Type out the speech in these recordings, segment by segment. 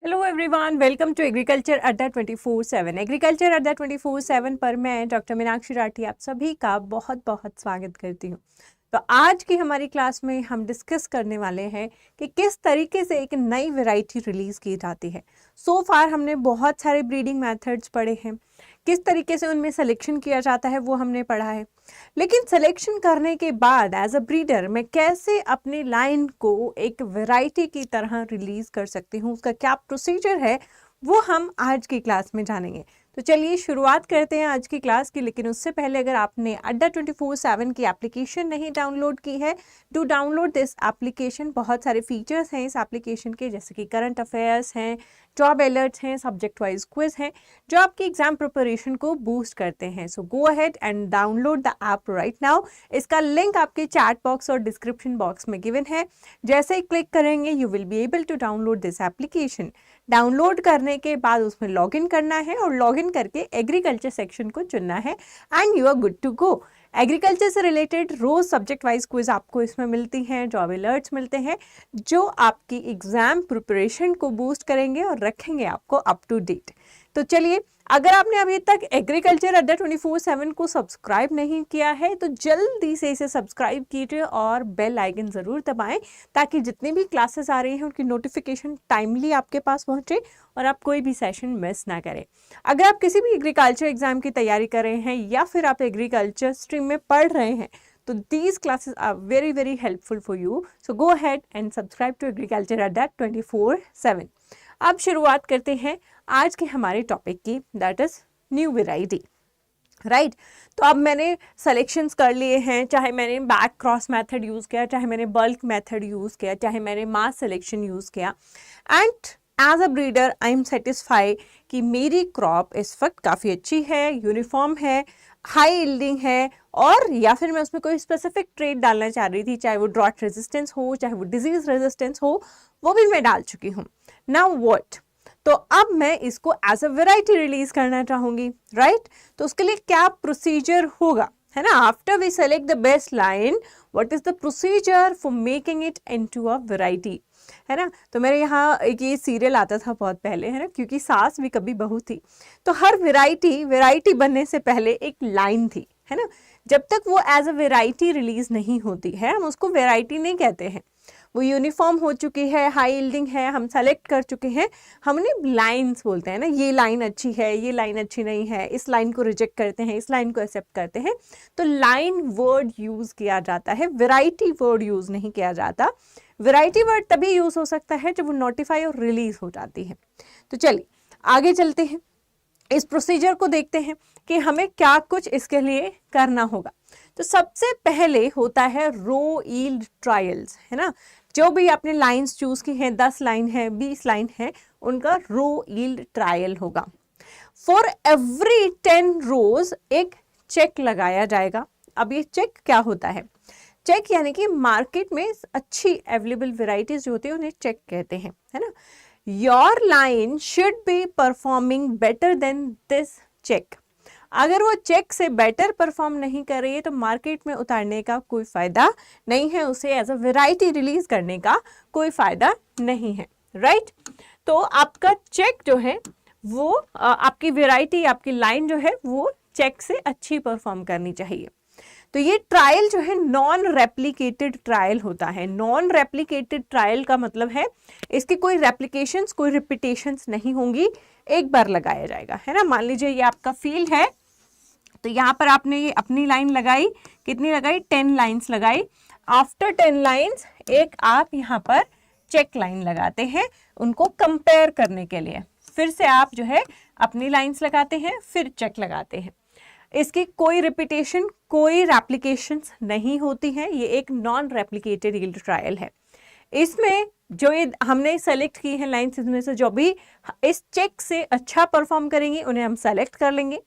Hello everyone, welcome to agriculture Adda 24/7। Agriculture Adda 24/7 पर मैं doctor Meenakshi Rathi आप सभी का बहुत बहुत स्वागत करती हूँ। तो आज की हमारी क्लास में हम डिस्कस करने वाले हैं कि किस तरीके से एक नई वैरायटी रिलीज की जाती है। सो फार हमने बहुत सारे ब्रीडिंग मेथड्स पढ़े हैं, किस तरीके से उनमें सिलेक्शन किया जाता है वो हमने पढ़ा है। लेकिन सिलेक्शन करने के बाद एज अ ब्रीडर मैं कैसे अपनी लाइन को एक वैरायटी की तरह रिलीज कर सकती हूँ, उसका क्या प्रोसीजर है वो हम आज की क्लास में जानेंगे। तो चलिए शुरुआत करते हैं आज की क्लास की। लेकिन उससे पहले अगर आपने अड्डा 24/7 की एप्लीकेशन नहीं डाउनलोड की है, डू डाउनलोड दिस एप्लीकेशन। बहुत सारे फीचर्स हैं इस एप्लीकेशन के, जैसे कि करंट अफेयर्स हैं, जॉब अलर्ट्स हैं, सब्जेक्ट वाइज क्विज हैं, जो आपकी एग्जाम प्रिपरेशन को बूस्ट करते हैं। So go ahead and download the app right now. इसका लिंक आपके चैट बॉक्स और डिस्क्रिप्शन बॉक्स में गिवन है। जैसे ही क्लिक करेंगे you will be able to download this application. Download करने के बाद उसमें लॉगिन करना है और लॉगिन करके एग्रीकल्चर सेक्शन को चुनना है and you are good to go. Agriculture से रिलेटेड रोज सब्जेक्ट वाइज क्विज आपको इसमें मिलती हैं, जॉब अलर्ट्स मिलते हैं जो आपकी एग्जाम प्रिपरेशन को बूस्ट करेंगे और रखेंगे आपको अप टू डेट। तो चलिए, अगर आपने अभी तक एग्रीकल्चर अड्डा 24/7 को सब्सक्राइब नहीं किया है तो जल्दी से इसे सब्सक्राइब कीजिए और बेल आइकन ज़रूर दबाएं, ताकि जितनी भी क्लासेस आ रही हैं उनकी नोटिफिकेशन टाइमली आपके पास पहुंचे और आप कोई भी सेशन मिस ना करें। अगर आप किसी भी एग्रीकल्चर एग्जाम की तैयारी कर रहे हैं या फिर आप एग्रीकल्चर स्ट्रीम में पढ़ रहे हैं तो these classes are very very helpful for you. So go ahead and subscribe to Agriculture Adda 24/7. अब शुरुआत करते हैं आज के हमारे टॉपिक की, that is new variety. Right, तो अब मैंने सेलेक्शंस कर लिए हैं, चाहे मैंने बैक क्रॉस मेथड यूज़ किया, चाहे मैंने बल्क मेथड यूज़ किया, चाहे मैंने मास सिलेक्शन यूज़ किया, and as a breeder I am satisfy कि मेरी क्रॉप इस वक्त काफ़ी अच्छी है, यूनिफॉर्म है, हाई यील्डिंग है, और या फिर मैं उसमें कोई स्पेसिफिक ट्रेड डालना चाह रही थी, चाहे वो ड्रॉट रेजिस्टेंस हो, चाहे वो डिजीज रेजिस्टेंस हो, वो भी मैं डाल चुकी हूँ। नाउ व्हाट, तो अब मैं इसको एज अ वेराइटी रिलीज करना चाहूंगी। राइट, तो उसके लिए क्या प्रोसीजर होगा, है ना। After we select the best line, what is the procedure for making it into a variety, है ना। तो मेरे यहाँ एक ये सीरियल आता था बहुत पहले, है ना, क्योंकि सास भी कभी बहू थी, तो हर वेराइटी बनने से पहले एक लाइन थी, है ना। जब तक वो एज अ वेराइटी रिलीज नहीं होती है हम उसको वेराइटी नहीं कहते हैं। वो यूनिफॉर्म हो चुकी है, हाई यील्डिंग है, हम सेलेक्ट कर चुके हैं, हमने लाइन्स बोलते हैं ना, ये लाइन अच्छी है, ये लाइन अच्छी नहीं है, इस लाइन को रिजेक्ट करते हैं, इस लाइन को एक्सेप्ट करते हैं। तो लाइन वर्ड यूज किया जाता है, वेराइटी वर्ड यूज नहीं किया जाता। वेराइटी वर्ड तभी यूज हो सकता है जब वो नोटिफाई और रिलीज हो जाती है। तो चलिए आगे चलते हैं, इस प्रोसीजर को देखते हैं कि हमें क्या कुछ इसके लिए करना होगा। तो सबसे पहले होता है रो यील्ड ट्रायल्स, है ना। जो भी आपने लाइंस चूज की हैं, 10 लाइन है, 20 लाइन है, उनका रो यील्ड ट्रायल होगा। फॉर एवरी 10 रोज एक चेक लगाया जाएगा। अब ये चेक क्या होता है? चेक यानी कि मार्केट में अच्छी अवेलेबल वेराइटीज जो होती है उन्हें चेक कहते हैं, है ना। Your line should be performing better than this check. अगर वो चेक से बेटर परफॉर्म नहीं कर रही है तो मार्केट में उतारने का कोई फायदा नहीं है, उसे एज अ वेराइटी रिलीज करने का कोई फायदा नहीं है। राइट, तो आपका चेक जो है वो आपकी वेराइटी, आपकी लाइन जो है वो चेक से अच्छी परफॉर्म करनी चाहिए। तो ये ट्रायल जो है नॉन रेप्लिकेटेड ट्रायल होता है। नॉन रेप्लिकेटेड ट्रायल का मतलब है इसकी कोई रेप्लिकेशंस, कोई रिपीटेशंस नहीं होंगी, एक बार लगाया जाएगा, है ना। मान लीजिए ये आपका फील्ड है, तो यहाँ पर आपने ये अपनी लाइन लगाई, कितनी लगाई? 10 लाइन्स लगाई। आफ्टर 10 लाइन्स एक आप यहाँ पर चेक लाइन लगाते हैं उनको कंपेयर करने के लिए। फिर से आप जो है अपनी लाइन्स लगाते हैं, फिर चेक लगाते हैं। इसकी कोई रिपीटेशन, कोई रेप्लिकेशंस नहीं होती है। ये एक नॉन रेप्लिकेटेड यील्ड ट्रायल है। इसमें जो ये हमने सेलेक्ट की है लाइन्स, इसमें से जो भी इस चेक से अच्छा परफॉर्म करेंगी उन्हें हम सेलेक्ट कर लेंगे।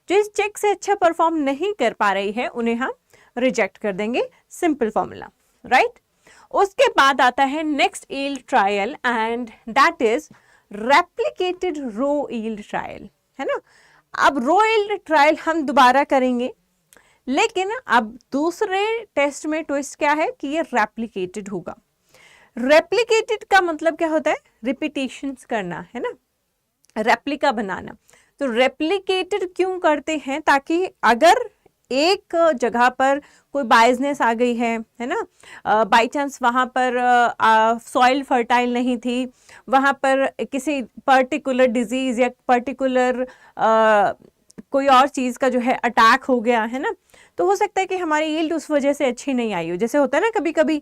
जो इस चेक से अच्छा परफॉर्म नहीं कर पा रही है उन्हें हम रिजेक्ट कर देंगे। Simple formula. राइट, उसके बाद आता है next yield trial and that is replicated row yield trial, है ना। अब रो यील्ड ट्रायल हम दोबारा करेंगे, लेकिन अब दूसरे टेस्ट में ट्विस्ट क्या है कि ये रेप्लिकेटेड होगा। रेप्लिकेटेड का मतलब क्या होता है? रिपीटेशंस करना, है ना, रेप्लिका बनाना। तो रेप्लिकेटेड क्यों करते हैं? ताकि अगर एक जगह पर कोई बायसनेस आ गई है ना, बाई चांस वहाँ पर सॉइल फर्टाइल नहीं थी, वहाँ पर किसी पर्टिकुलर डिजीज या पर्टिकुलर कोई और चीज़ का जो है अटैक हो गया है ना, तो हो सकता है कि हमारी यील्ड उस वजह से अच्छी नहीं आई हो। जैसे होता है ना, कभी कभी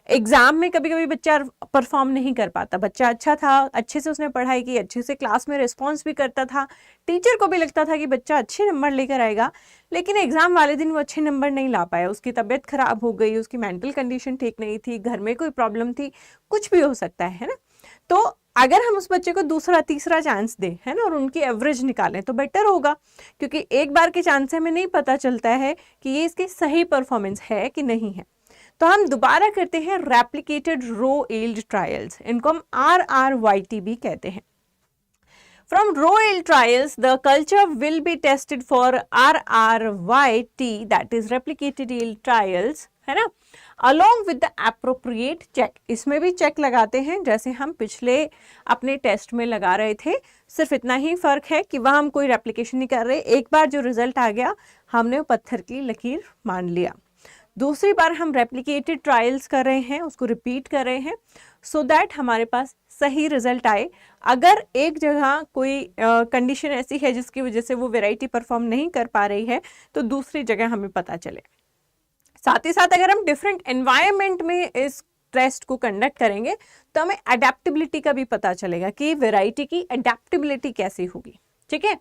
एग्जाम में कभी कभी बच्चा परफॉर्म नहीं कर पाता, बच्चा अच्छा था, अच्छे से उसने पढ़ाई की, अच्छे से क्लास में रिस्पॉन्स भी करता था, टीचर को भी लगता था कि बच्चा अच्छे नंबर लेकर आएगा, लेकिन एग्जाम वाले दिन वो अच्छे नंबर नहीं ला पाया, उसकी तबीयत खराब हो गई, उसकी मेंटल कंडीशन ठीक नहीं थी, घर में कोई प्रॉब्लम थी, कुछ भी हो सकता है ना। तो अगर हम उस बच्चे को दूसरा तीसरा चांस दें, है ना, और उनकी एवरेज निकालें तो बेटर होगा, क्योंकि एक बार के चांस से हमें नहीं पता चलता है कि ये इसकी सही परफॉर्मेंस है कि नहीं है। तो हम दोबारा करते हैं रेप्लिकेटेड रो यील्ड ट्रायल्स, इनको हम RRYT भी कहते हैं। From row yield trials, the culture will be tested for RRYT, that is replicated yield trials, है ना, along with the appropriate check। इसमें भी चेक लगाते हैं जैसे हम पिछले अपने टेस्ट में लगा रहे थे, सिर्फ इतना ही फर्क है कि वहाँ हम कोई रेप्लिकेशन नहीं कर रहे, एक बार जो रिजल्ट आ गया हमने वो पत्थर की लकीर मान लिया। दूसरी बार हम रेप्लिकेटेड ट्रायल्स कर रहे हैं, उसको रिपीट कर रहे हैं, सो दैट हमारे पास सही रिजल्ट आए। अगर एक जगह कोई कंडीशन ऐसी है जिसकी वजह से वो वैरायटी परफॉर्म नहीं कर पा रही है, तो दूसरी जगह हमें पता चले। साथ ही साथ अगर हम डिफरेंट एनवायरनमेंट में इस टेस्ट को कंडक्ट करेंगे तो हमें अडेप्टेबिलिटी का भी पता चलेगा कि वैरायटी की अडेप्टेबिलिटी कैसी होगी। ठीक है,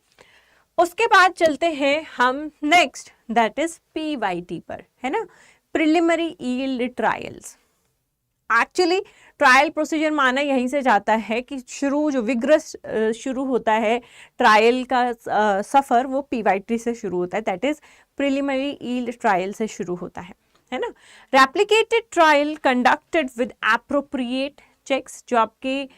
उसके बाद चलते हैं हम नेक्स्ट, दैट इज PYT पर, है ना, preliminary yield trials. Actually trial procedure माना यहीं से जाता है कि शुरू जो विग्रस शुरू होता है ट्रायल का सफ़र, वो PYT से शुरू होता है, that is preliminary yield trial से शुरू होता है ना। Replicated trial conducted with appropriate checks, जो आपके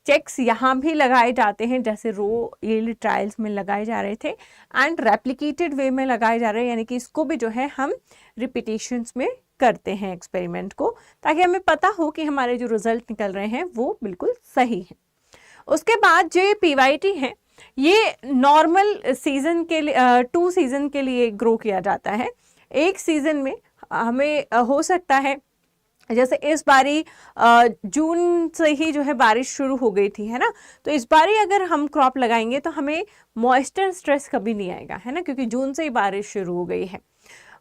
चेक्स यहाँ भी लगाए जाते हैं जैसे रो यील्ड ट्रायल्स में लगाए जा रहे थे, एंड रेप्लिकेटेड वे में लगाए जा रहे हैं, यानी कि इसको भी जो है हम रिपीटेशंस में करते हैं एक्सपेरिमेंट को, ताकि हमें पता हो कि हमारे जो रिजल्ट निकल रहे हैं वो बिल्कुल सही है। उसके बाद जो ये PYT है, ये नॉर्मल सीजन के लिए 2 सीजन के लिए ग्रो किया जाता है। एक सीजन में हमें हो सकता है, जैसे इस बारी जून से ही जो है बारिश शुरू हो गई थी, है ना, तो इस बारी अगर हम क्रॉप लगाएंगे तो हमें मॉइस्चर स्ट्रेस कभी नहीं आएगा, है ना, क्योंकि जून से ही बारिश शुरू हो गई है।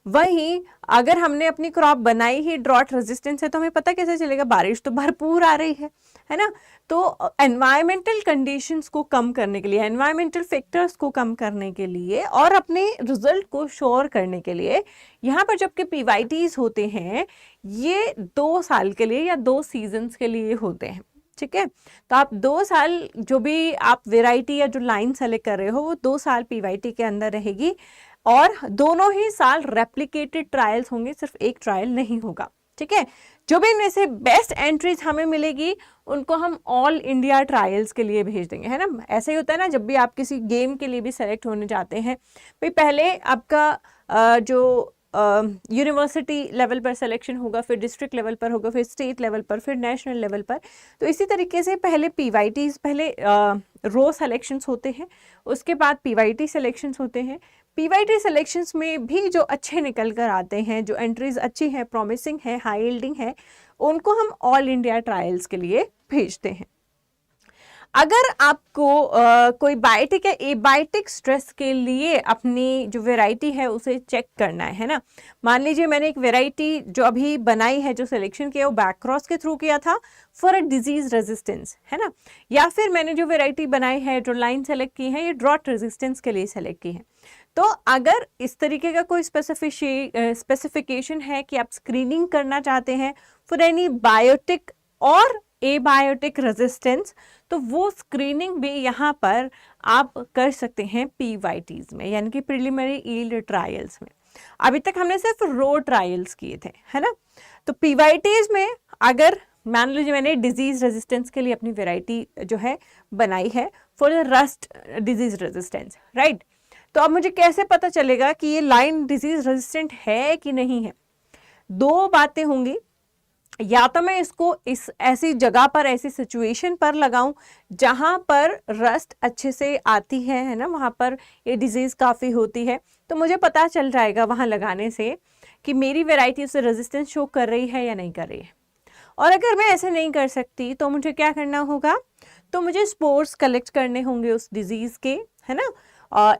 वहीं अगर हमने अपनी क्रॉप बनाई ही ड्रॉट रेजिस्टेंस है, तो हमें पता कैसे चलेगा, बारिश तो भरपूर आ रही है ना। तो एनवायरमेंटल कंडीशंस को कम करने के लिए, एनवायरमेंटल फैक्टर्स को कम करने के लिए और अपने रिजल्ट को श्योर करने के लिए, यहाँ पर जबकि PYTs होते हैं ये 2 साल के लिए या 2 सीजन्स के लिए होते हैं। ठीक है, तो आप 2 साल जो भी आप वेराइटी या जो लाइन सेलेक्ट कर रहे हो वो 2 साल PYT के अंदर रहेगी, और दोनों ही साल रेप्लिकेटेड ट्रायल्स होंगे, सिर्फ एक ट्रायल नहीं होगा। ठीक है, जो भी इनमें से बेस्ट एंट्रीज हमें मिलेगी उनको हम ऑल इंडिया ट्रायल्स के लिए भेज देंगे, है ना। ऐसे ही होता है ना, जब भी आप किसी गेम के लिए भी सेलेक्ट होने जाते हैं, भाई पहले आपका जो यूनिवर्सिटी लेवल पर सिलेक्शन होगा, फिर डिस्ट्रिक्ट लेवल पर होगा, फिर स्टेट लेवल पर, फिर नेशनल लेवल पर। तो इसी तरीके से पहले PYTs, पहले रो सिलेक्शंस होते हैं, उसके बाद PYT सिलेक्शंस होते हैं। PYT सिलेक्शंस में भी जो अच्छे निकल कर आते हैं, जो एंट्रीज अच्छी हैं, प्रॉमिसिंग है, हाई यील्डिंग है, उनको हम ऑल इंडिया ट्रायल्स के लिए भेजते हैं। अगर आपको कोई बायोटिक या एबायोटिक स्ट्रेस के लिए अपनी जो वैरायटी है उसे चेक करना है ना, मान लीजिए मैंने एक वैरायटी जो अभी बनाई है, जो सिलेक्शन किया वो बैक क्रॉस के थ्रू किया था फॉर अ डिजीज रेजिस्टेंस, है ना, या फिर मैंने जो वैरायटी बनाई है, जो लाइन सेलेक्ट की है, ये ड्रॉट रेजिस्टेंस के लिए सेलेक्ट की है। तो अगर इस तरीके का कोई स्पेसिफिकेशन है कि आप स्क्रीनिंग करना चाहते हैं फॉर एनी बायोटिक और एबायोटिक रेजिस्टेंस, तो वो स्क्रीनिंग भी यहाँ पर आप कर सकते हैं PYTs में, यानी कि प्रिलिमिनरी यील्ड ट्रायल्स में। अभी तक हमने सिर्फ रो ट्रायल्स किए थे, है ना। तो PYTs में अगर मान लीजिए मैंने डिजीज रेजिस्टेंस के लिए अपनी वैरायटी जो है बनाई है for the rust disease resistance, right, तो अब मुझे कैसे पता चलेगा कि ये लाइन डिजीज रेजिस्टेंट है कि नहीं है? 2 बातें होंगी। या तो मैं इसको इस ऐसी जगह पर, ऐसी सिचुएशन पर लगाऊं जहां पर रस्ट अच्छे से आती है ना, वहां पर ये डिजीज़ काफ़ी होती है, तो मुझे पता चल जाएगा वहां लगाने से कि मेरी वैरायटी उससे रेजिस्टेंस शो कर रही है या नहीं कर रही है। और अगर मैं ऐसे नहीं कर सकती तो मुझे क्या करना होगा, तो मुझे स्पोर्स कलेक्ट करने होंगे उस डिजीज़ के, है ना,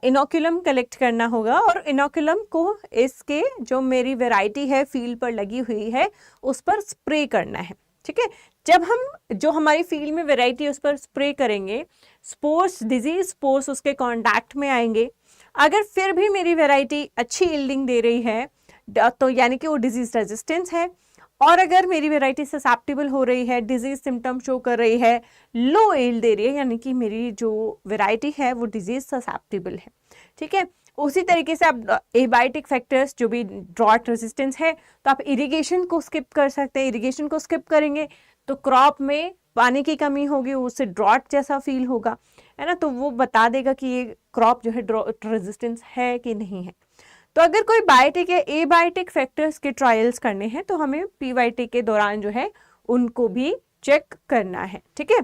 इनोकुलम कलेक्ट करना होगा, और इनोकुलम को इसके जो मेरी वैरायटी है फील्ड पर लगी हुई है उस पर स्प्रे करना है। ठीक है, जब हम जो हमारी फील्ड में वैरायटी उस पर स्प्रे करेंगे, स्पोर्स, डिजीज स्पोर्स उसके कांटेक्ट में आएंगे। अगर फिर भी मेरी वैरायटी अच्छी यील्डिंग दे रही है तो यानी कि वो डिजीज रेजिस्टेंस है, और अगर मेरी वैरायटी ससेप्टेबल हो रही है, डिजीज सिम्टम शो कर रही है, लो यील्ड दे रही है, यानी कि मेरी जो वैरायटी है वो डिजीज ससेप्टेबल है। ठीक है, उसी तरीके से आप एबायोटिक फैक्टर्स जो भी ड्रॉट रेजिस्टेंस है, तो आप इरिगेशन को स्किप कर सकते हैं। इरिगेशन को स्किप करेंगे तो क्रॉप में पानी की कमी होगी, उससे ड्रॉट जैसा फील होगा, है ना, तो वो बता देगा कि ये क्रॉप जो है ड्रॉट रेजिस्टेंस है कि नहीं है। तो अगर कोई बायोटिक या एबायोटिक फैक्टर्स के ट्रायल्स करने हैं तो हमें पीवाईटी के दौरान जो है उनको भी चेक करना है। ठीक है,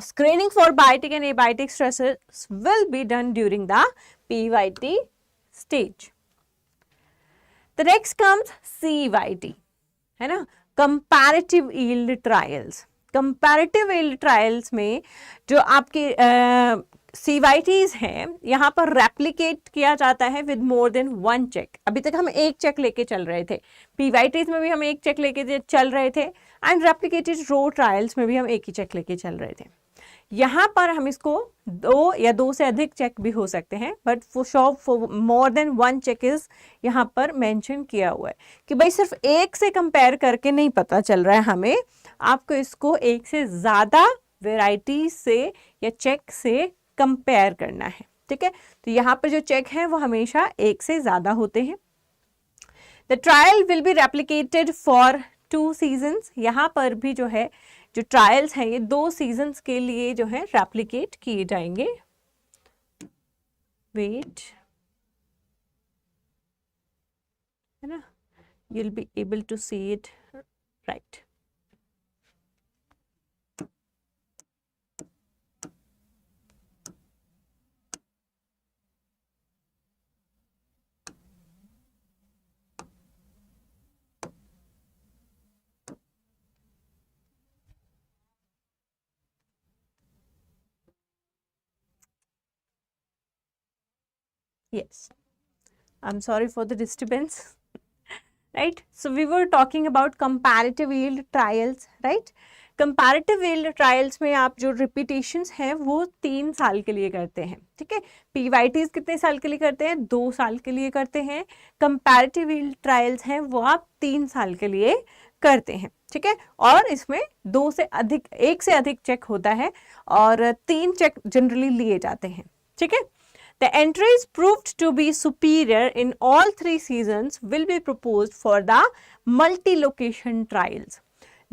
screening for biotic and abiotic stresses will be done during the PYT stage. The next comes CYT, है ना, comparative yield trials. Comparative yield trials में जो आपके सीवाईटीज हैं, यहाँ पर रेप्लिकेट किया जाता है with more than one check. अभी तक हम एक चेक लेके चल रहे थे, पीवाईटीज में भी हम एक चेक लेके चल रहे थे, एंड रेप्लिकेटेड रो ट्रायल्स में भी हम एक ही चेक लेके चल रहे थे। यहाँ पर हम इसको दो से अधिक चेक भी हो सकते हैं, but for more than one check is यहाँ पर मेंशन किया हुआ है कि भाई सिर्फ एक से कंपेयर करके नहीं पता चल रहा है हमें, आपको इसको एक से ज़्यादा वेराइटी से या चेक से कंपेयर करना है। ठीक है, तो यहाँ पर जो चेक है वो हमेशा एक से ज़्यादा होते हैं। The trial will be replicated for 2 seasons. यहाँ पर भी जो है जो ट्रायल्स हैं ये 2 सीजन्स के लिए जो है रेप्लिकेट किए जाएंगे। वेट, है ना, you'll be able to see it right. Yes, I'm sorry for the disturbance. Right, so we were talking about comparative yield trials, right? Comparative yield trials में आप जो रिपीटेशंस हैं वो 3 साल के लिए करते हैं। ठीक है, पीवाईटीज कितने साल के लिए करते हैं? 2 साल के लिए करते हैं। कंपैरेटिव यील्ड ट्रायल्स हैं वो आप 3 साल के लिए करते हैं। ठीक है, और इसमें 2 से अधिक, 1 से अधिक चेक होता है और 3 चेक जनरली लिए जाते हैं। ठीक है, The entries proved to be superior in all 3 seasons will be proposed for the multi-location trials.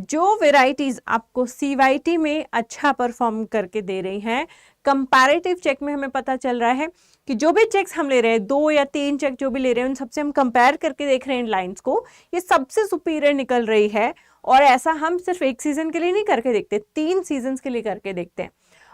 जो वेराइटीज आपको CYT में अच्छा परफॉर्म करके दे रही हैं, कंपैरेटिव चेक में हमें पता चल रहा है कि जो भी चेक्स हम ले रहे हैं, 2 या 3 चेक जो भी ले रहे हैं, उन सबसे हम कंपेयर करके देख रहे हैं इन लाइन्स को, ये सबसे सुपीरियर निकल रही है। और ऐसा हम सिर्फ 1 सीजन के लिए नहीं करके देखते, 3 सीजन के लिए करके देखते हैं।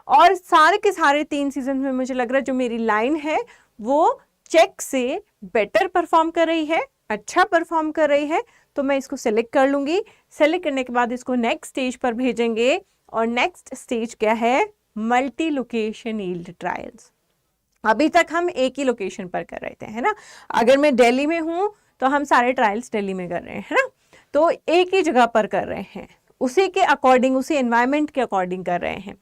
और सारे के सारे 3 सीजन में मुझे लग रहा है जो मेरी लाइन है वो चेक से बेटर परफॉर्म कर रही है, अच्छा परफॉर्म कर रही है, तो मैं इसको सेलेक्ट कर लूँगी। सेलेक्ट करने के बाद इसको नेक्स्ट स्टेज पर भेजेंगे, और नेक्स्ट स्टेज क्या है? Multi location yield trials. अभी तक हम एक ही लोकेशन पर कर रहे थे, है ना। अगर मैं दिल्ली में हूँ तो हम सारे ट्रायल्स दिल्ली में कर रहे हैं, है ना, तो एक ही जगह पर कर रहे हैं, उसी के अकॉर्डिंग, उसी एनवायरनमेंट के अकॉर्डिंग कर रहे हैं।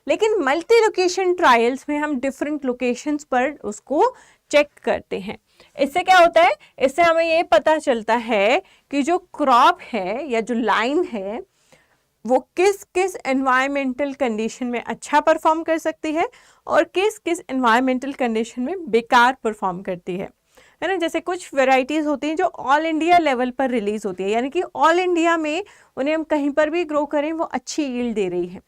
लेकिन मल्टी लोकेशन ट्रायल्स में हम डिफरेंट लोकेशंस पर उसको चेक करते हैं। इससे क्या होता है? इससे हमें ये पता चलता है कि जो क्रॉप है या जो लाइन है वो किस किस एनवायरमेंटल कंडीशन में अच्छा परफॉर्म कर सकती है और किस किस एनवायरमेंटल कंडीशन में बेकार परफॉर्म करती है ना। जैसे कुछ वेराइटीज़ होती हैं जो ऑल इंडिया लेवल पर रिलीज होती है, यानी कि ऑल इंडिया में उन्हें हम कहीं पर भी ग्रो करें वो अच्छी यील्ड दे रही है।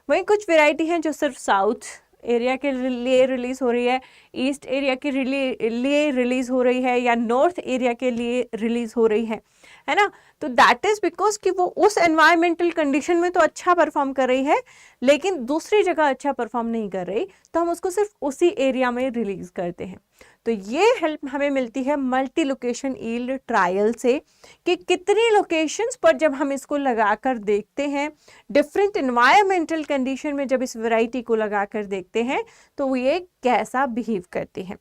वहीं कुछ वेराइटी हैं जो सिर्फ साउथ एरिया के लिए रिलीज हो रही है, ईस्ट एरिया के लिए रिलीज हो रही है, या नॉर्थ एरिया के लिए रिलीज हो रही है ना। तो दैट इज बिकॉज कि वो उस एनवायरमेंटल कंडीशन में तो अच्छा परफॉर्म कर रही है, लेकिन दूसरी जगह अच्छा परफॉर्म नहीं कर रही, तो हम उसको सिर्फ उसी एरिया में रिलीज करते हैं। तो ये हेल्प हमें मिलती है मल्टी लोकेशन यील्ड ट्रायल से, कि कितनी लोकेशंस पर जब हम इसको लगाकर देखते हैं, डिफरेंट एनवायरमेंटल कंडीशन में जब इस वैरायटी को लगाकर देखते हैं, तो ये कैसा बिहेव करती है।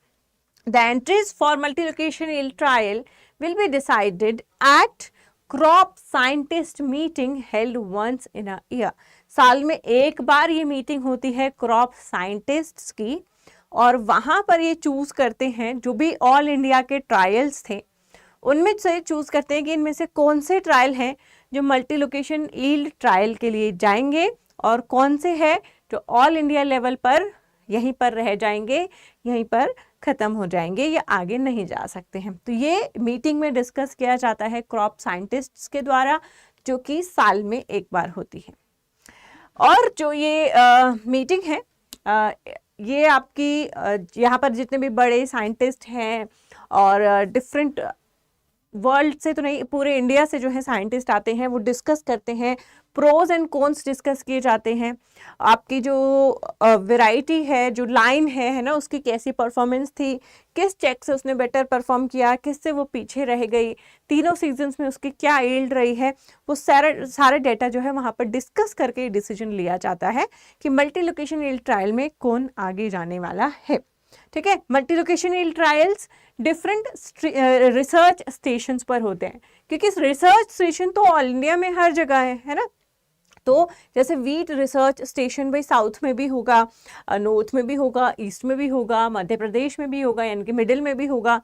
The entries for multi location yield trial will be decided at crop scientist meeting held once in a year। साल में एक बार ये मीटिंग होती है क्रॉप साइंटिस्ट्स की, और वहाँ पर ये चूज करते हैं, जो भी ऑल इंडिया के ट्रायल्स थे उनमें से चूज करते हैं कि इनमें से कौन से ट्रायल हैं जो मल्टी लोकेशन यील्ड ट्रायल के लिए जाएंगे, और कौन से हैं जो ऑल इंडिया लेवल पर यहीं पर रह जाएंगे, यहीं पर खत्म हो जाएंगे, या आगे नहीं जा सकते हैं। तो ये मीटिंग में डिस्कस किया जाता है क्रॉप साइंटिस्ट्स के द्वारा, जो कि साल में एक बार होती है। और जो ये मीटिंग है, ये आपकी यहाँ पर जितने भी बड़े साइंटिस्ट हैं, और डिफरेंट वर्ल्ड से तो नहीं, पूरे इंडिया से जो है साइंटिस्ट आते हैं, वो डिस्कस करते हैं, प्रोज एंड कॉन्स डिस्कस किए जाते हैं। आपकी जो वैरायटी है, जो लाइन है ना, उसकी कैसी परफॉर्मेंस थी, किस चेक से उसने बेटर परफॉर्म किया, किससे वो पीछे रह गई, तीनों सीजन्स में उसकी क्या यील्ड रही है, वो सारे डेटा जो है वहाँ पर डिस्कस करके डिसीजन लिया जाता है कि मल्टी लोकेशन यील्ड ट्रायल में कौन आगे जाने वाला है। ठीक है, multi location yield trials different research stations पर होते हैं, क्योंकि रिसर्च स्टेशन तो ऑल इंडिया में हर जगह है ना। तो जैसे वीट रिसर्च स्टेशन भाई साउथ में भी होगा, नॉर्थ में भी होगा, ईस्ट में भी होगा, मध्य प्रदेश में भी होगा, यानी कि मिडिल में भी होगा।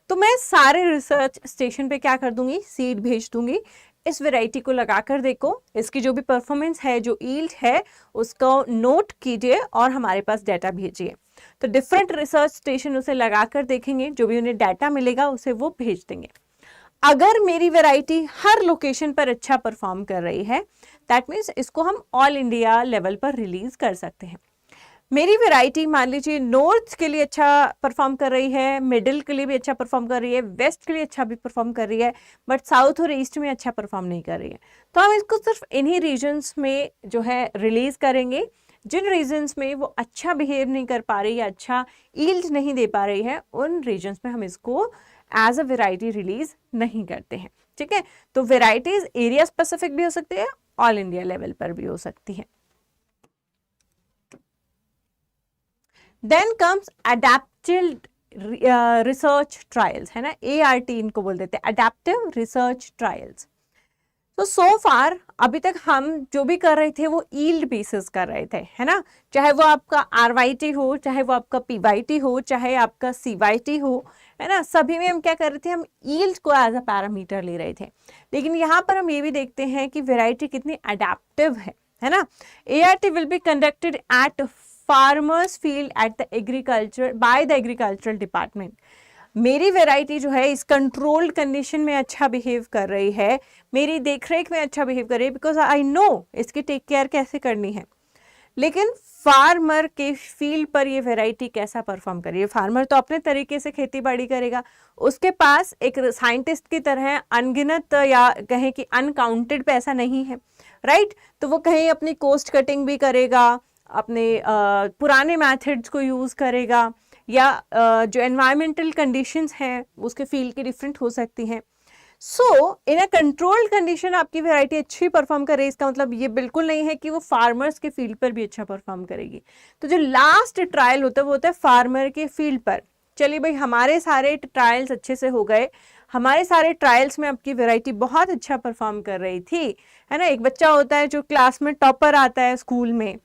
तो मैं सारे रिसर्च स्टेशन पे क्या कर दूंगी, सीड भेज दूंगी, इस वैरायटी को लगाकर देखो, इसकी जो भी परफॉर्मेंस है, जो यील्ड है, उसको नोट कीजिए और हमारे पास डाटा भेजिए। तो डिफरेंट रिसर्च स्टेशन उसे लगाकर देखेंगे, जो भी उन्हें डाटा मिलेगा उसे वो भेज देंगे। अगर मेरी वैरायटी हर लोकेशन पर अच्छा परफॉर्म कर रही है, दैट मीन्स इसको हम ऑल इंडिया लेवल पर रिलीज कर सकते हैं। मेरी वैरायटी मान लीजिए नॉर्थ के लिए अच्छा परफॉर्म कर रही है, मिडिल के लिए भी अच्छा परफॉर्म कर रही है, वेस्ट के लिए अच्छा भी परफॉर्म कर रही है, बट साउथ और ईस्ट में अच्छा परफॉर्म नहीं कर रही है, तो हम इसको सिर्फ इन्हीं रीजन्स में जो है रिलीज करेंगे। जिन रीजन्स में वो अच्छा बिहेव नहीं कर पा रही है, अच्छा यील्ड नहीं दे पा रही है, उन रीजन्स में हम इसको एज अ वैरायटी रिलीज नहीं करते हैं। ठीक है, तो वैरायटीज एरिया स्पेसिफिक भी हो सकती है, ऑल इंडिया लेवल पर भी हो सकती है। Then comes adaptive research trials, है ना, ART इनको बोल देते हैं, अडेप्टिव रिसर्च ट्रायल्स। तो सो फार अभी तक हम जो भी कर रहे थे वो यील्ड बेसिस कर रहे थे, है ना, चाहे वो आपका RYT हो, चाहे वो आपका PYT हो, चाहे आपका CYT हो, है ना, सभी में हम क्या कर रहे थे, हम यील्ड को एज अ पैरामीटर ले रहे थे। लेकिन यहाँ पर हम ये भी देखते हैं कि वैरायटी कितनी अडेप्टिव है ना। ART will be conducted at farmers field at the agriculture by the agricultural department. मेरी वैरायटी जो है इस कंट्रोल्ड कंडीशन में अच्छा बिहेव कर रही है, मेरी देखरेख में अच्छा बिहेव कर रही है, बिकॉज आई नो इसकी टेक केयर कैसे करनी है। लेकिन फार्मर के फील्ड पर ये वैरायटी कैसा परफॉर्म कर रही है, फार्मर तो अपने तरीके से खेती बाड़ी करेगा, उसके पास एक साइंटिस्ट की तरह अनगिनत या कहें कि अनकाउंटेड पैसा नहीं है, राइट। तो वो कहीं अपनी कोस्ट कटिंग भी करेगा, अपने पुराने मेथड्स को यूज़ करेगा, या जो एनवायरमेंटल कंडीशंस हैं उसके फील्ड की डिफरेंट हो सकती हैं। सो इन अ कंट्रोल्ड कंडीशन आपकी वैरायटी अच्छी परफॉर्म करे, इसका मतलब ये बिल्कुल नहीं है कि वो फार्मर्स के फील्ड पर भी अच्छा परफॉर्म करेगी। तो जो लास्ट ट्रायल होता है वो होता है फार्मर के फील्ड पर। चलिए भाई, हमारे सारे ट्रायल्स अच्छे से हो गए, हमारे सारे ट्रायल्स में आपकी वैरायटी बहुत अच्छा परफॉर्म कर रही थी, है ना। एक बच्चा होता है जो क्लास में टॉपर आता है, स्कूल में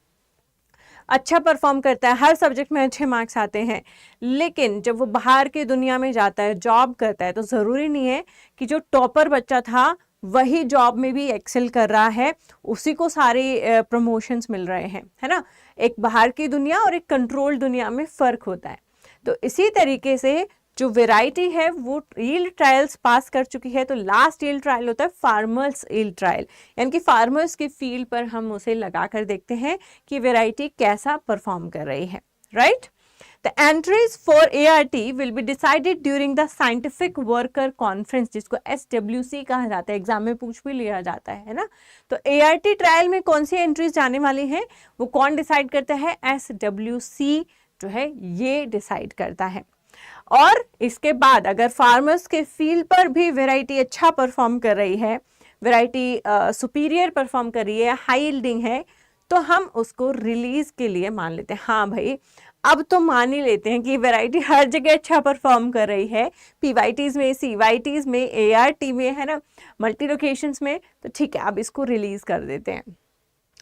अच्छा परफॉर्म करता है, हर सब्जेक्ट में अच्छे मार्क्स आते हैं, लेकिन जब वो बाहर की दुनिया में जाता है, जॉब करता है, तो ज़रूरी नहीं है कि जो टॉपर बच्चा था वही जॉब में भी एक्सेल कर रहा है, उसी को सारे प्रमोशंस मिल रहे हैं, है ना। एक बाहर की दुनिया और एक कंट्रोल दुनिया में फ़र्क होता है। तो इसी तरीके से जो वैरायटी है वो यील्ड ट्रायल्स पास कर चुकी है, तो लास्ट यील्ड ट्रायल होता है फार्मर्स यील्ड ट्रायल, यानी कि फार्मर्स के फील्ड पर हम उसे लगा कर देखते हैं कि वैरायटी कैसा परफॉर्म कर रही है। Right. The entries for ART will be decided during the Scientific Worker Conference, जिसको SWC कहा जाता है, एग्जाम में पूछ भी लिया जाता है ना। तो ART ट्रायल में कौन सी एंट्रीज जाने वाली हैं वो कौन डिसाइड करता है? SWC जो है ये डिसाइड करता है। और इसके बाद अगर फार्मर्स के फील्ड पर भी वेराइटी अच्छा परफॉर्म कर रही है, वेराइटी सुपीरियर परफॉर्म कर रही है, हाई यील्डिंग है, तो हम उसको रिलीज के लिए मान लेते हैं। हाँ भाई, अब तो मान ही लेते हैं कि वैरायटी हर जगह अच्छा परफॉर्म कर रही है, पीवाईटीज में, सीवाईटीज में, एआरटी में, है ना, मल्टी लोकेशंस में, तो ठीक है अब इसको रिलीज कर देते हैं।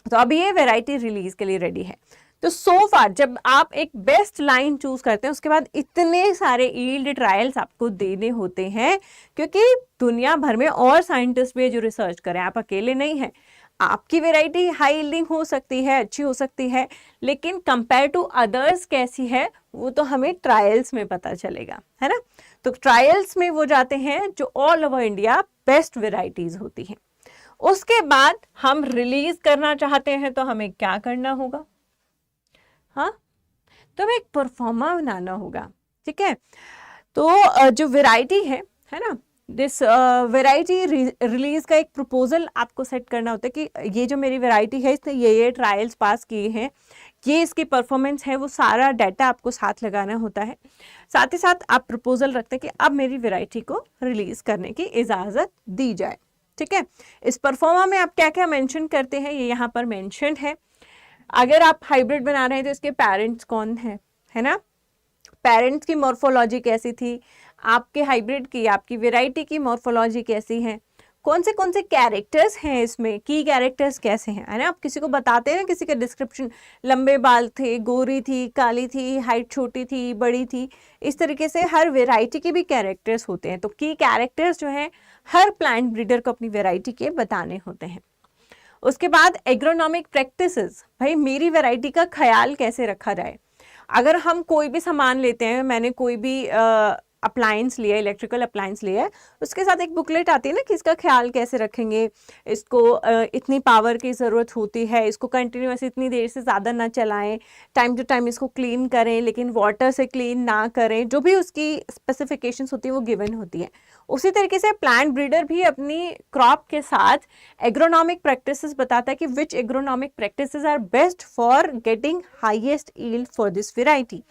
तो अब ये वैरायटी रिलीज के लिए रेडी है। तो सो फार जब आप एक बेस्ट लाइन चूज करते हैं उसके बाद इतने सारे यील्ड ट्रायल्स आपको देने होते हैं, क्योंकि दुनिया भर में और साइंटिस्ट भी जो रिसर्च करें, आप अकेले नहीं हैं। आपकी वैरायटी हाई यील्डिंग हो सकती है, अच्छी हो सकती है, लेकिन कंपेयर टू अदर्स कैसी है वो तो हमें ट्रायल्स में पता चलेगा, है ना। तो ट्रायल्स में वो जाते हैं जो all over India best varieties होती हैं। उसके बाद हम रिलीज करना चाहते हैं तो हमें क्या करना होगा? हाँ, तो हमें एक परफॉर्मा बनाना होगा, ठीक है। तो जो वैरायटी है ना, दिस वैरायटी रिलीज का एक प्रपोजल आपको सेट करना होता है कि ये जो मेरी वैरायटी है इसने ये ट्रायल्स पास किए हैं, ये इसकी परफॉर्मेंस है, वो सारा डाटा आपको साथ लगाना होता है। साथ ही साथ आप प्रपोजल रखते हैं कि अब मेरी वैरायटी को रिलीज करने की इजाज़त दी जाए, ठीक है। इस परफॉर्मा में आप क्या क्या मेंशन करते हैं ये यहाँ पर मेंशन है। अगर आप हाइब्रिड बना रहे हैं तो इसके पेरेंट्स कौन है ना, पेरेंट्स की मॉर्फोलॉजी कैसी थी, आपके हाइब्रिड की, आपकी वैरायटी की मॉर्फोलॉजी कैसी है, कौन से कैरेक्टर्स हैं इसमें, की कैरेक्टर्स कैसे हैं, है ना। आप किसी को बताते हैं, किसी का डिस्क्रिप्शन, लंबे बाल थे, गोरी थी, काली थी, हाइट छोटी थी, बड़ी थी, इस तरीके से हर वैरायटी के भी कैरेक्टर्स होते हैं। तो की कैरेक्टर्स जो हैं हर प्लांट ब्रीडर को अपनी वैरायटी के बताने होते हैं। उसके बाद एग्रोनॉमिक प्रैक्टिसेस, भाई मेरी वैरायटी का ख्याल कैसे रखा जाए। अगर हम कोई भी सामान लेते हैं, मैंने कोई भी अप्लायंस लिया, इलेक्ट्रिकल अप्लायंस लिया है, उसके साथ एक बुकलेट आती है ना कि इसका ख्याल कैसे रखेंगे, इसको इतनी पावर की ज़रूरत होती है, इसको कंटिन्यूस इतनी देर से ज़्यादा ना चलाएं, टाइम टू टाइम इसको क्लीन करें, लेकिन वाटर से क्लीन ना करें, जो भी उसकी स्पेसिफिकेशंस होती है वो गिवन होती है। उसी तरीके से प्लांट ब्रीडर भी अपनी क्रॉप के साथ एग्रोनॉमिक प्रैक्टिसेस बताता है कि which agronomic practices are best for getting highest yield for this variety.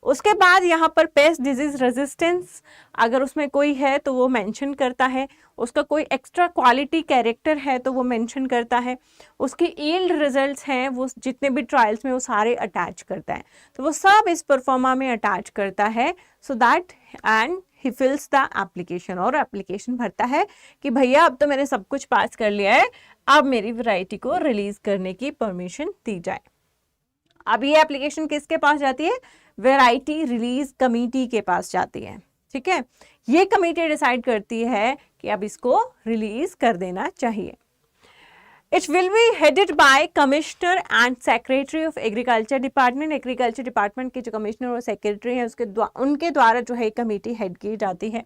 उसके बाद यहाँ पर पेस्ट डिजीज रेजिस्टेंस अगर उसमें कोई है तो वो मेंशन करता है, उसका कोई एक्स्ट्रा क्वालिटी कैरेक्टर है तो वो मेंशन करता है, उसकी यील्ड रिजल्ट्स हैं वो जितने भी ट्रायल्स में वो सारे अटैच करता है, तो वो सब इस परफॉर्मा में अटैच करता है। So that and he फिल्स the application, और एप्लीकेशन भरता है कि भैया अब तो मैंने सब कुछ पास कर लिया है, अब मेरी वैरायटी को रिलीज करने की परमिशन दी जाए। अब ये एप्लीकेशन किसके पास जाती है? वैरायटी रिलीज कमेटी के पास जाती है, ठीक है। ये कमेटी डिसाइड करती है कि अब इसको रिलीज कर देना चाहिए। It will be headed by commissioner and secretary of agriculture department. Agriculture department के जो कमिश्नर और सेक्रेटरी है उनके द्वारा जो है कमेटी हेड की जाती है।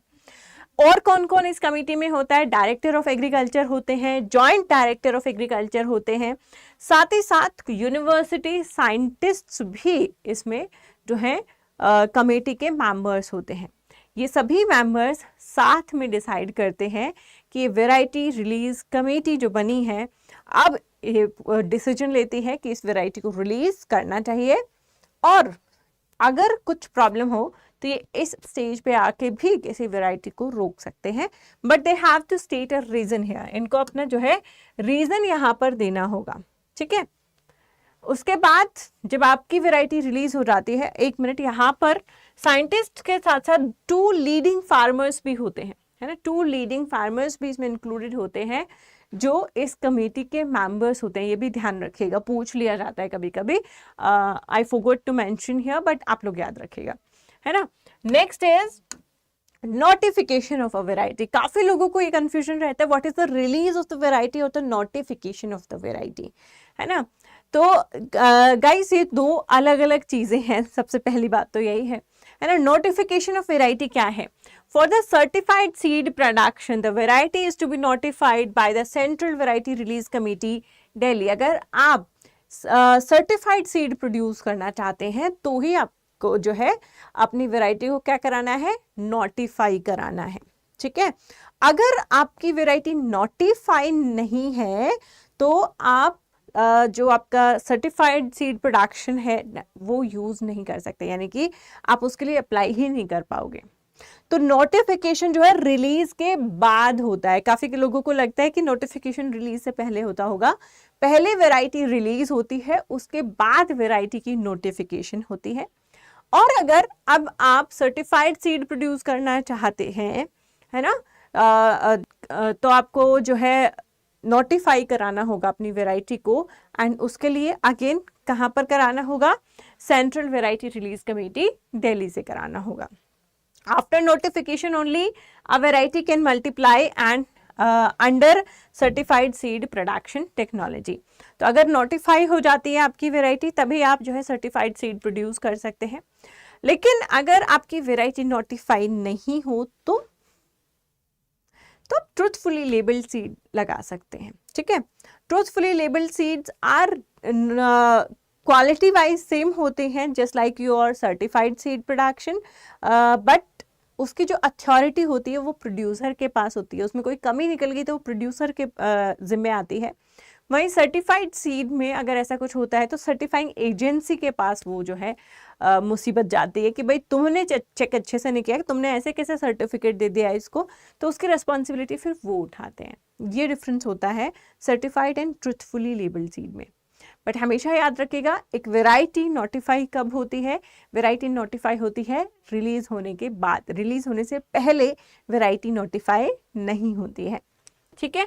और कौन कौन इस कमेटी में होता है? डायरेक्टर ऑफ एग्रीकल्चर होते हैं, जॉइंट डायरेक्टर ऑफ एग्रीकल्चर होते हैं, साथ ही साथ यूनिवर्सिटी साइंटिस्ट्स भी इसमें जो है कमेटी के मेंबर्स होते हैं। ये सभी मेंबर्स साथ में डिसाइड करते हैं कि वैरायटी रिलीज कमेटी जो बनी है अब डिसीजन लेती है कि इस वैरायटी को रिलीज करना चाहिए, और अगर कुछ प्रॉब्लम हो तो ये इस स्टेज पे आके भी किसी वैरायटी को रोक सकते हैं, but they have to state a reason here. इनको अपना जो है रीजन यहाँ पर देना होगा, ठीक है। उसके बाद जब आपकी वैरायटी रिलीज हो जाती है, एक मिनट, यहाँ पर साइंटिस्ट के साथ साथ 2 लीडिंग फार्मर्स भी होते हैं, है ना, 2 लीडिंग फार्मर्स भी इसमें इंक्लूडेड होते हैं जो इस कमेटी के मेंबर्स होते हैं। ये भी ध्यान रखिएगा, पूछ लिया जाता है कभी कभी, I forgot to mention here, but आप लोग याद रखिएगा, है ना। Next is notification of a variety. काफी लोगों को ये कंफ्यूजन रहता है, what is the release of the variety और the notification of the variety, है ना। तो गाइस ये 2 अलग अलग चीजें हैं। सबसे पहली बात तो यही है ना। नोटिफिकेशन ऑफ वैरायटी क्या है? For the certified seed production the variety is to be notified by the central variety release committee Delhi. अगर आप सर्टिफाइड सीड प्रोड्यूस करना चाहते हैं तो ही आपको जो है अपनी वैरायटी को क्या कराना है, नोटिफाई कराना है। ठीक है, अगर आपकी वैरायटी नोटिफाई नहीं है तो आप जो आपका सर्टिफाइड सीड प्रोडक्शन है वो यूज नहीं कर सकते, यानी कि आप उसके लिए अप्लाई ही नहीं कर पाओगे। तो नोटिफिकेशन जो है रिलीज के बाद होता है। काफी लोगों को लगता है कि नोटिफिकेशन रिलीज से पहले होता होगा। पहले वैरायटी रिलीज होती है, उसके बाद वैरायटी की नोटिफिकेशन होती है। और अगर अब आप सर्टिफाइड सीड प्रोड्यूस करना चाहते हैं, है ना, तो आपको जो है नोटिफाई कराना होगा अपनी वैरायटी को, एंड उसके लिए अगेन कहाँ पर कराना होगा, central variety release committee Delhi से कराना होगा। After notification only a variety can multiply and under certified seed production technology। तो अगर नोटिफाई हो जाती है आपकी वैरायटी तभी आप जो है सर्टिफाइड सीड प्रोड्यूस कर सकते हैं। लेकिन अगर आपकी वैरायटी नोटिफाई नहीं हो तो ट्रूथफुली लेबल्ड सीड लगा सकते हैं। ठीक है, truthfully labelled seeds are quality wise same होते हैं just like your certified seed production, but उसकी जो अथॉरिटी होती है वो प्रोड्यूसर के पास होती है। उसमें कोई कमी निकल गई तो वो प्रोड्यूसर के जिम्मे आती है। वहीं सर्टिफाइड सीड में अगर ऐसा कुछ होता है तो सर्टिफाइंग एजेंसी के पास वो जो है मुसीबत जाती है कि भाई तुमने चेक अच्छे से नहीं किया, तुमने ऐसे कैसे सर्टिफिकेट दे दिया इसको, तो उसकी रिस्पॉन्सिबिलिटी फिर वो उठाते हैं। ये डिफरेंस होता है certified and truthfully labelled seed में। बट हमेशा याद रखिएगा, एक वैरायटी नोटिफाई कब होती है, वैरायटी नोटिफाई होती है रिलीज होने के बाद, रिलीज होने से पहले वैरायटी नोटिफाई नहीं होती है। ठीक है,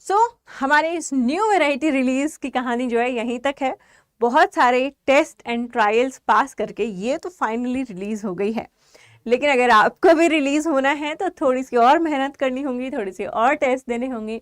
सो हमारे इस न्यू वैरायटी रिलीज की कहानी जो है यहीं तक है। बहुत सारे टेस्ट एंड ट्रायल्स पास करके ये तो फाइनली रिलीज हो गई है। लेकिन अगर आपको भी रिलीज होना है तो थोड़ी सी और मेहनत करनी होगी, थोड़ी सी और टेस्ट देने होंगे,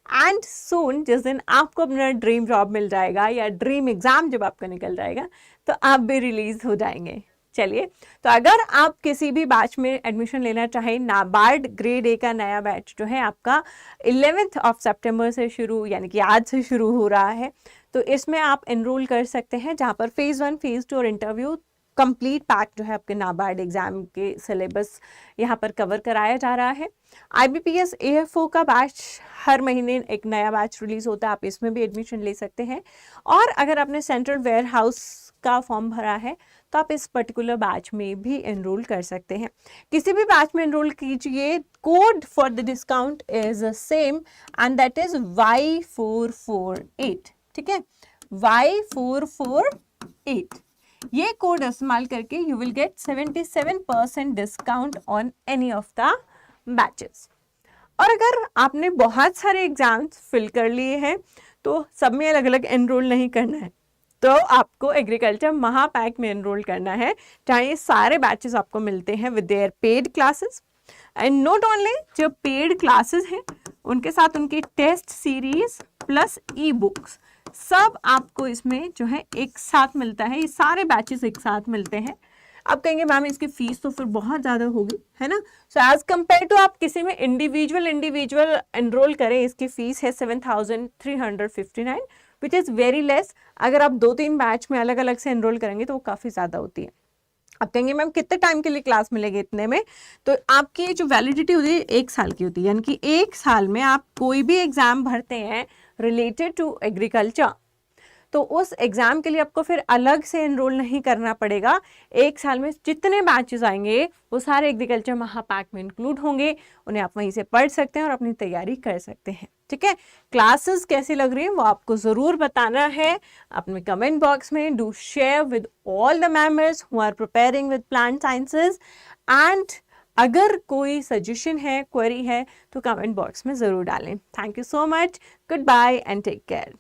एंड सून जिस दिन आपको अपना ड्रीम जॉब मिल जाएगा या ड्रीम एग्जाम जब आपका निकल जाएगा तो आप भी रिलीज हो जाएंगे। चलिए, तो अगर आप किसी भी बैच में एडमिशन लेना चाहें, नाबार्ड ग्रेड ए का नया बैच जो है आपका 11 सितंबर से शुरू, यानी कि आज से शुरू हो रहा है, तो इसमें आप एनरोल कर सकते हैं, जहाँ पर फेज़ 1, फेज़ 2 और इंटरव्यू कंप्लीट पैक जो है आपके नाबार्ड एग्जाम के सिलेबस यहाँ पर कवर कराया जा रहा है। IBPS AFO का बैच हर महीने एक नया बैच रिलीज होता है, आप इसमें भी एडमिशन ले सकते हैं। और अगर आपने सेंट्रल वेयर हाउस का फॉर्म भरा है तो आप इस पर्टिकुलर बैच में भी एनरोल कर सकते हैं। किसी भी बैच में एनरोल कीजिए, code for the discount is same and that is Y448। ठीक है, Y448, ये कोड इस्तेमाल करके you will get 77% discount on any of the batches. और अगर आपने बहुत सारे एग्जाम्स फिल कर लिए हैं तो सब में अलग अलग एनरोल नहीं करना है, तो आपको एग्रीकल्चर महापैक में एनरोल करना है, जहाँ ये सारे बैचेस आपको मिलते हैं with their paid classes. And not only जो पेड क्लासेस हैं उनके साथ उनकी test series plus e books सब आपको इसमें जो है एक साथ मिलता है। ये सारे बैचेस एक साथ मिलते हैं। आप कहेंगे मैम इसकी फीस तो फिर बहुत ज़्यादा होगी, है ना। सो एज कम्पेयर टू आप किसी में इंडिविजुअल एनरोल करें, इसकी फीस है 7,359 विच इज़ वेरी लेस। अगर आप 2-3 बैच में अलग अलग से एनरोल करेंगे तो वो काफ़ी ज़्यादा होती है। आप कहेंगे मैम कितने टाइम के लिए क्लास मिलेगी इतने में, तो आपकी जो वैलिडिटी होती है 1 साल की होती है, यानी कि 1 साल में आप कोई भी एग्जाम भरते हैं रिलेटेड टू एग्रीकल्चर तो उस एग्जाम के लिए आपको फिर अलग से एनरोल नहीं करना पड़ेगा। 1 साल में जितने बैचेस आएंगे वो सारे एग्रीकल्चर महापैक में इंक्लूड होंगे, उन्हें आप वहीं से पढ़ सकते हैं और अपनी तैयारी कर सकते हैं। ठीक है, क्लासेस कैसी लग रही हैं वो आपको ज़रूर बताना है अपने कमेंट बॉक्स में। Do share with all the members who are preparing with plant sciences, and अगर कोई सजेशन है, क्वेरी है तो कमेंट बॉक्स में ज़रूर डालें। Thank you so much, good bye and take care.